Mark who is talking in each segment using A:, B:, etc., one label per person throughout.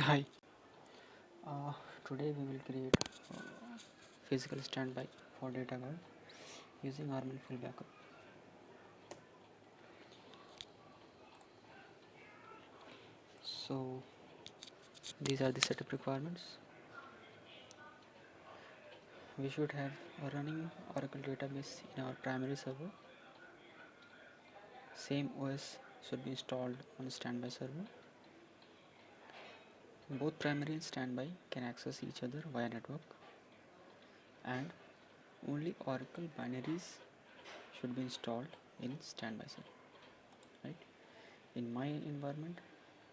A: Hi. Uh, Today we will create physical standby for data guard using RMAN full backup. So these are the setup requirements. We should have a running Oracle database in our primary server. Same OS should be installed on standby server. Both primary and standby can access each other via network, and only Oracle binaries should be installed in standby server. Right? In my environment,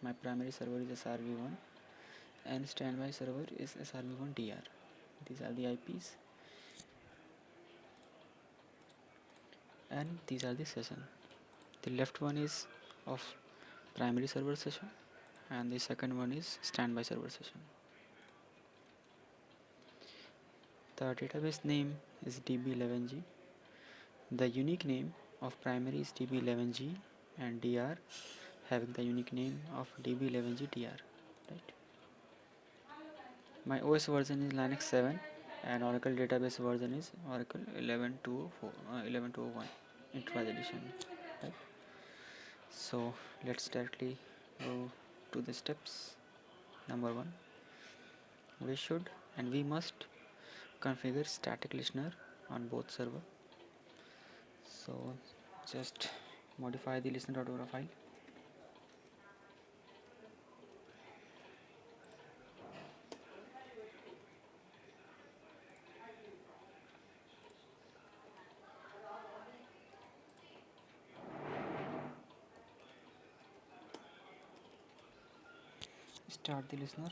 A: my primary server is SRV1 and standby server is SRV1DR. These are the IPs and these are the session. The left one is of primary server session and the second one is standby server session. The database name is DB11G. The unique name of primary is DB11G and DR having the unique name of DB11G DR. Right. My OS version is Linux 7 and Oracle database version is Oracle 11.201 Enterprise Edition. Right. So let's directly go to the steps. Number 1, we should and we must configure static listener on both server. So just modify the listener.aura file. Start the listener.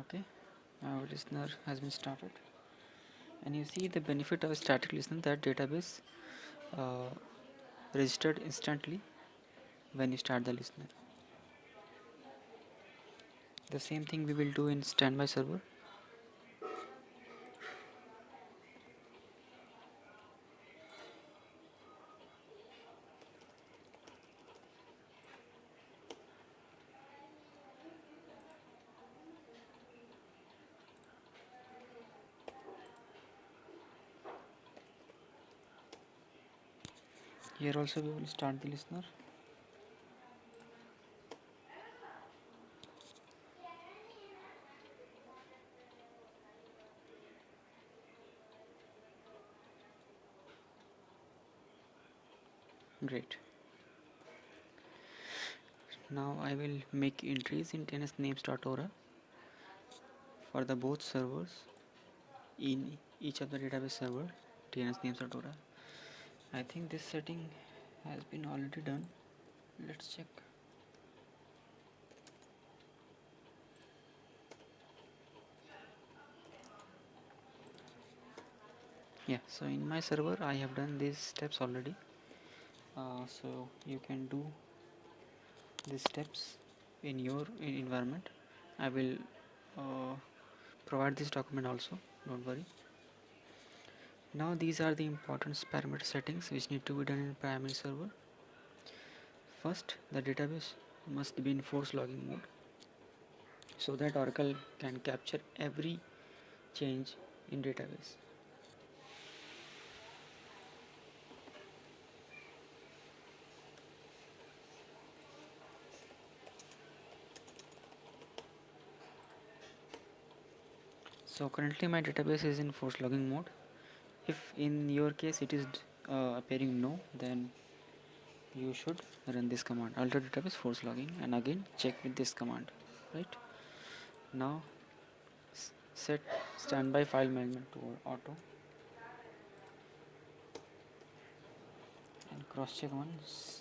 A: Okay, our listener has been started, and you see the benefit of a static listener, that database uh, registered instantly when you start the listener. The same thing we will do in standby server. Here also we will start the listener. Great. Now I will make entries in tnsnames.aura for the both servers in each of the database server tnsnames.aura. I think this setting has been already done. Let's check. Yeah, so in my server I have done these steps already. So you can do these steps in your environment. I will uh, provide this document also, don't worry. Now these are the important parameter settings which need to be done in primary server. First, the database must be in force logging mode so that Oracle can capture every change in database. So currently my database is in force logging mode. If in your case it is appearing no, then you should run this command, alter database force logging, and again check with this command. Right. Now set standby file management to auto and cross check once.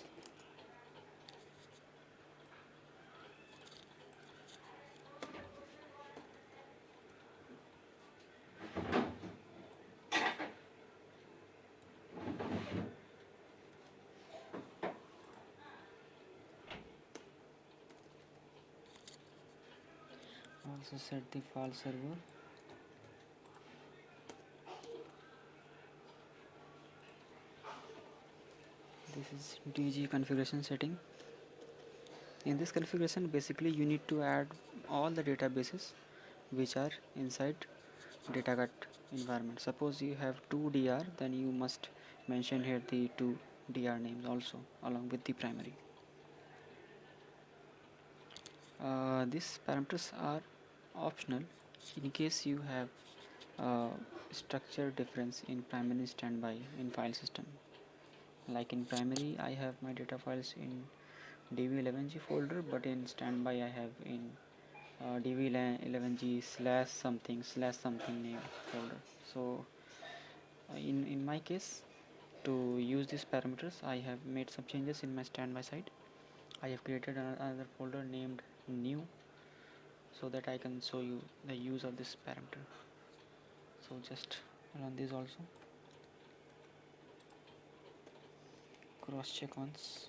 A: also set the file server. This is DG configuration setting. In this configuration, basically you need to add all the databases which are inside datagut environment. Suppose you have two DR, then you must mention here the two DR names also along with the primary. These parameters are optional in case you have structure difference in primary and standby in file system. Like in primary, I have my data files in dv11g folder, but in standby I have in dv11g slash something name folder. So in my case, to use these parameters, I have made some changes in my standby side. I have created another folder named new so that I can show you the use of this parameter. So just run this also, cross check once.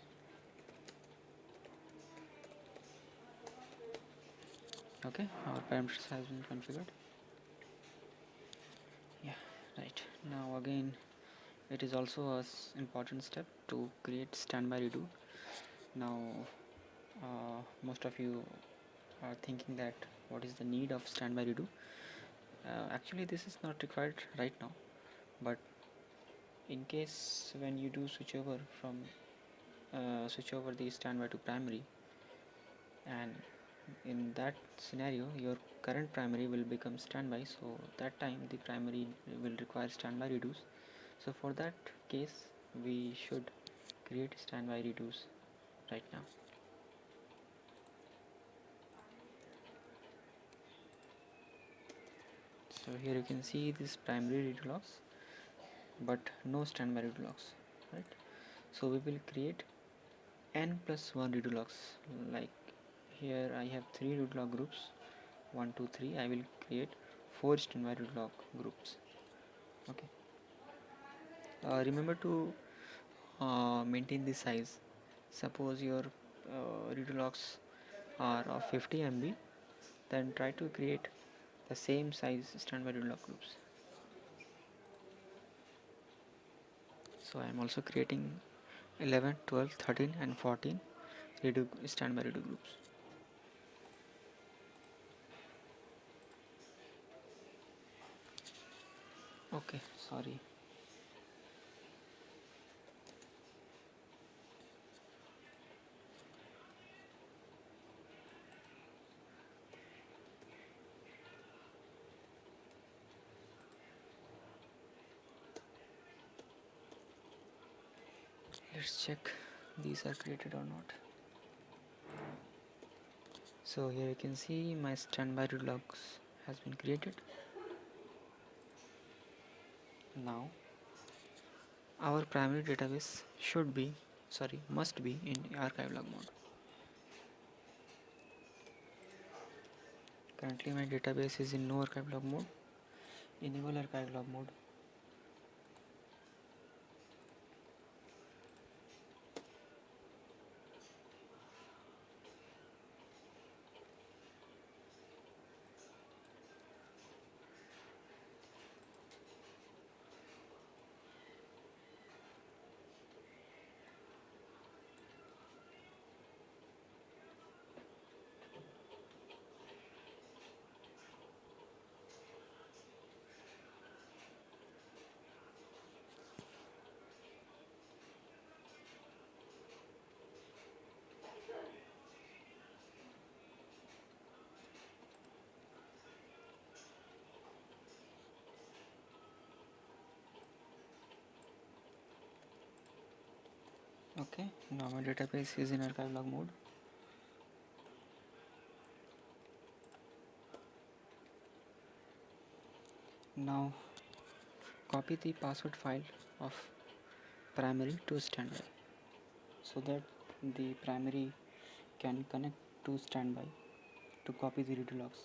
A: Okay, our parameters has been configured. Yeah, right. Now again, it is also a important step to create standby redo. Now most of you are thinking that what is the need of standby redo. Actually this is not required right now, but in case when you do switch over from switch over the standby to primary, and in that scenario your current primary will become standby, so that time the primary will require standby redos. So for that case we should create standby redos right now. So here you can see this primary redo logs but no standby redo logs, right? So we will create n plus 1 redo logs. Like here I have 3 redo log groups, 1 2 3. I will create 4 standby redo log groups. Okay, remember to maintain the size. Suppose your redo logs are of 50 MB, then try to create the same size standby redo log groups. So I am also creating 11, 12, 13 and 14 standby redo groups. Okay, sorry. Let's check these are created or not. So here you can see my standby redo logs has been created. Now our primary database must be in archive log mode. Currently my database is in no archive log mode. Enable archive log mode. Okay, now my database is in archive log mode. Now copy the password file of primary to standby so that the primary can connect to standby to copy the redo logs.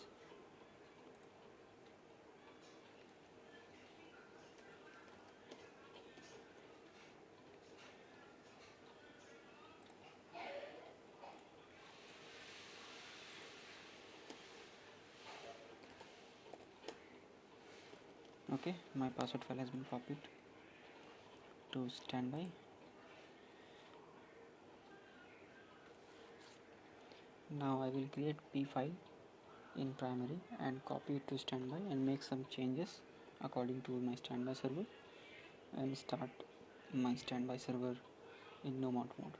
A: Okay, my password file has been copied to standby. Now I will create P file in primary and copy it to standby and make some changes according to my standby server and start my standby server in no mount mode.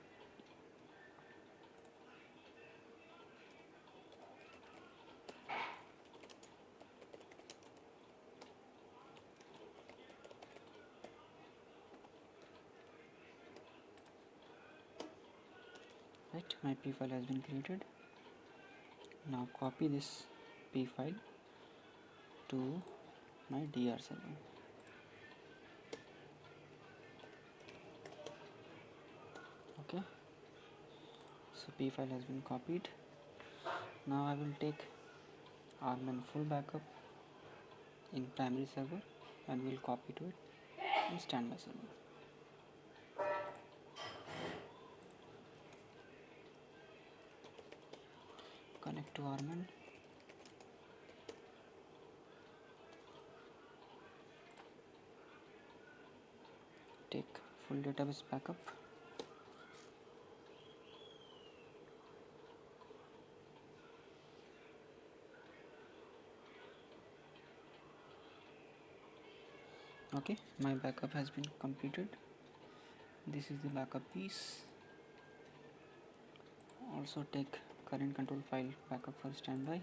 A: Right, my P file has been created. Now copy this P file to my DR server. Okay, so P file has been copied. Now I will take RMAN full backup in primary server and will copy to it in standby server. Connect to RMAN. Take full database backup. Okay, my backup has been completed. This is the backup piece. Also take current control file backup for standby.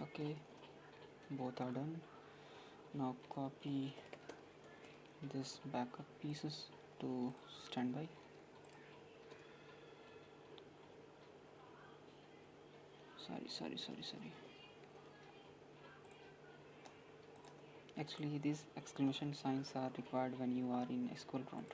A: Okay, both are done. Now copy this backup pieces to standby. Sorry. Actually, these exclamation signs are required when you are in SQL prompt.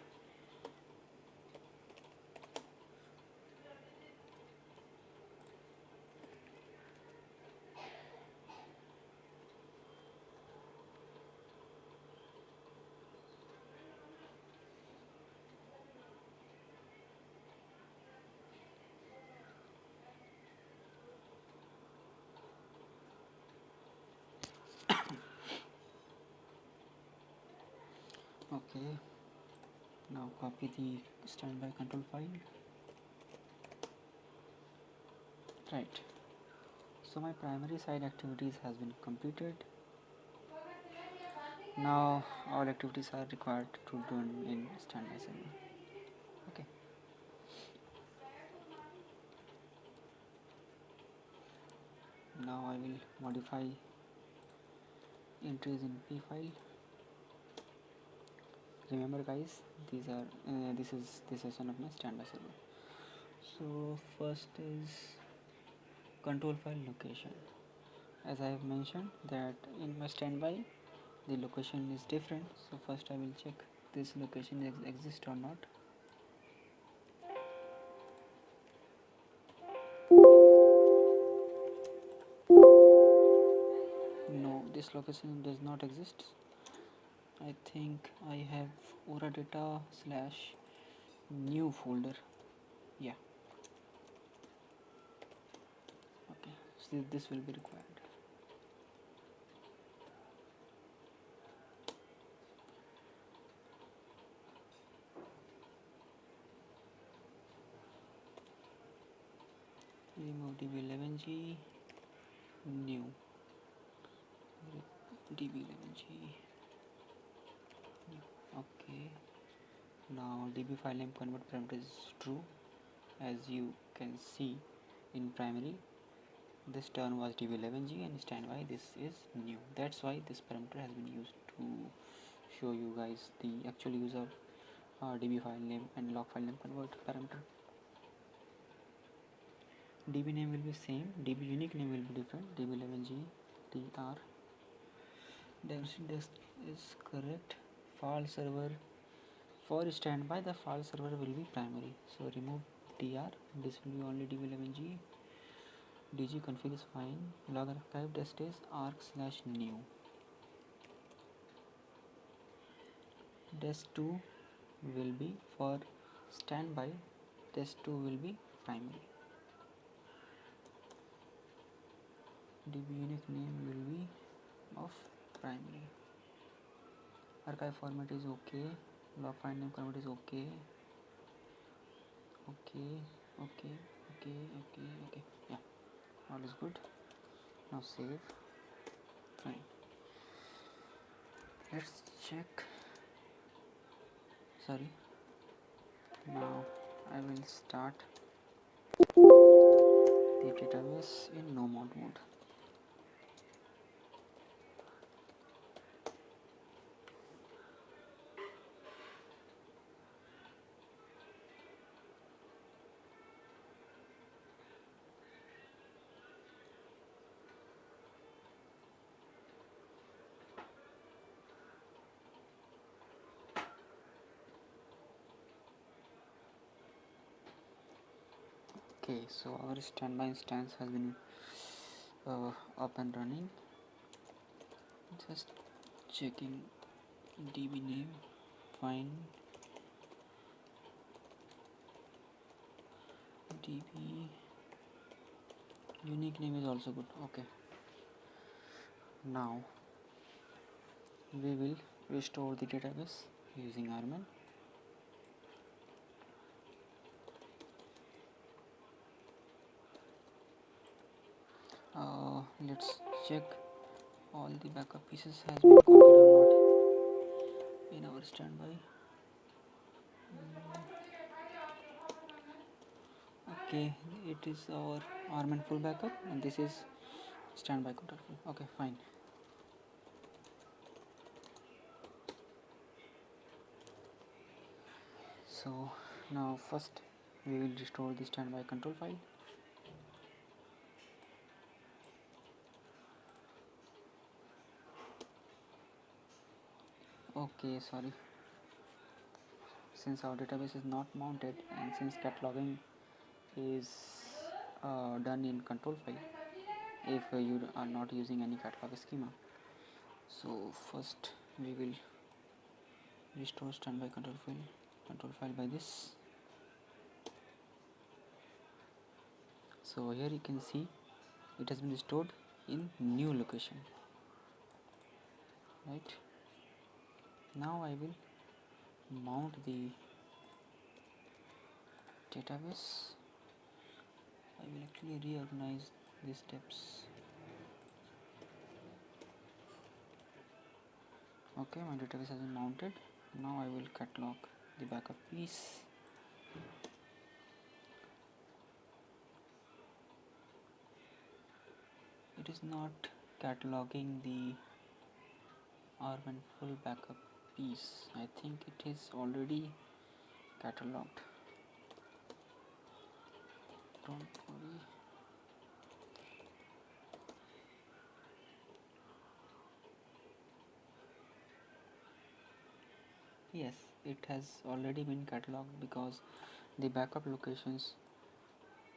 A: Okay, now copy the standby control file. Right, so my primary side activities has been completed. Now all activities are required to done in standby server. Okay, now I will modify entries in P file. Remember guys, these are this is one of my standby server. So first is control file location. As I have mentioned that in my standby the location is different, so first I will check this location exists or not. No, this location does not exist. I think I have Ora data / new folder. Yeah, okay, so this will be required. Remove db11g, new db11g. Okay, now db file name convert parameter is true. As you can see in primary this term was db11g and standby this is new. That's why this parameter has been used to show you guys the actual use of db file name and log file name convert parameter. db name will be same, db unique name will be different, db11g dr. This is correct. File server for standby, the file server will be primary, so remove dr. This will be only db11g. dg config is fine. Log archive dest is arc/new. dest2 will be for standby, dest2 will be primary. DB unique name will be of primary. Archive format is okay. Log file name format is okay. Okay. Yeah, all is good. Now save. Fine. Let's check. Sorry. Now I will start the database in no mount mode. Okay, so our standby instance has been up and running. Just checking DB name. Fine. DB unique name is also good. Okay. Now we will restore the database using RMAN. Let's check all the backup pieces has been copied or not in our standby. Okay, it is our RMAN full backup and this is standby control full. Okay, fine. So now first we will restore the standby control file. Okay, sorry, since our database is not mounted and since cataloging is done in control file if you are not using any catalog schema, so first we will restore standby control file by this. So here you can see it has been restored in new location, right? Now I will mount the database. I will actually reorganize these steps. Okay, my database has been mounted. Now I will catalog the backup piece. It is not cataloging the RMAN full backup piece. I think it is already cataloged. Don't worry. Yes, it has already been cataloged because the backup locations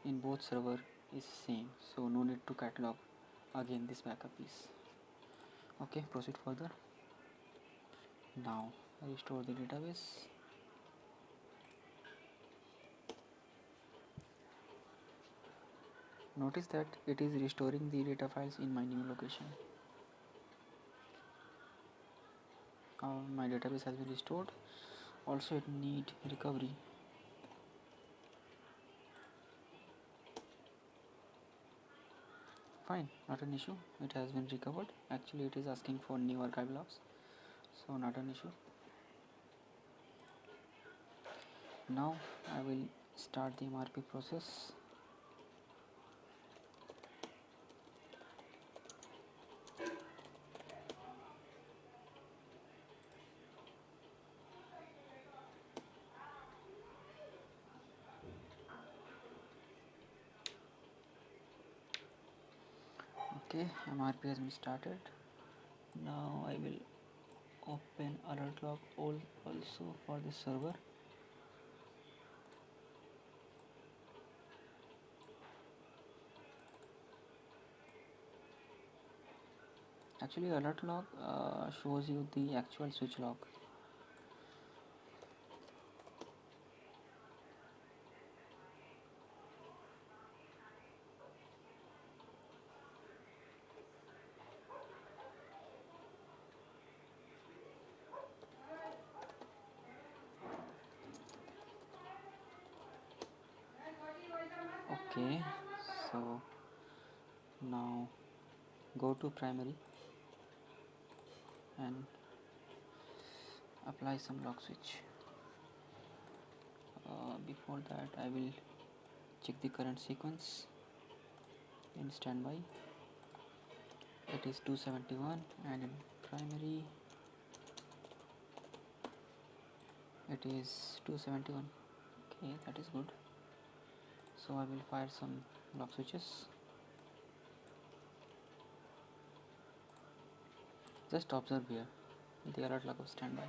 A: in both server is same, so no need to catalog again this backup piece. Okay, proceed further. Now restore the database. Notice that it is restoring the data files in my new location. My database has been restored. Also it need recovery. Fine, not an issue. It has been recovered. Actually it is asking for new archive logs, so not an issue. Now I will start the MRP process. Okay, MRP has been started. Now I will open alert log also for the server. Actually alert log shows you the actual switch log. Okay, so now go to primary and apply some lock switch. Before that I will check the current sequence in standby. It is 271 and in primary it is 271. Okay, that is good. So I will fire some lock switches. Just observe here the alert log of standby.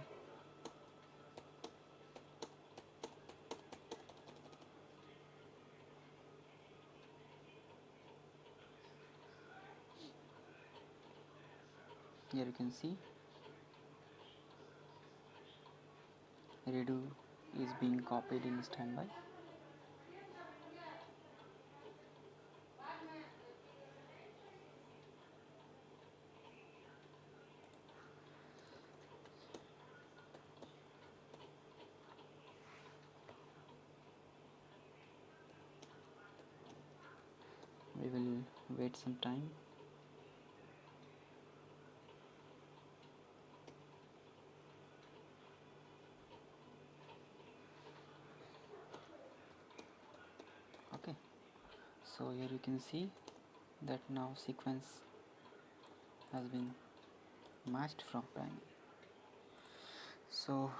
A: Here you can see redo is being copied in standby. We will wait some time. Okay, so here you can see that now sequence has been matched from primary. So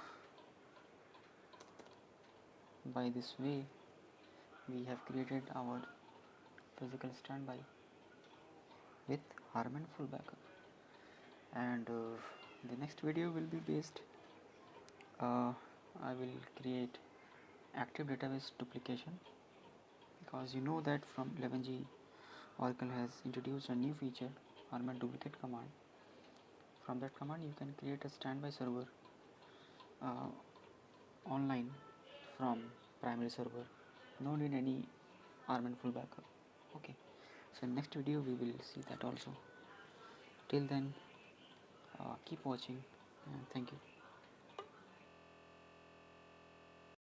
A: by this way we have created our physical standby with RMAN full backup. And the next video will be based I will create active database duplication, because you know that from 11G Oracle has introduced a new feature, RMAN duplicate command. From that command you can create a standby server online from primary server. No need any RMAN full backup. Okay, so in next video we will see that also. Till then, keep watching and thank you.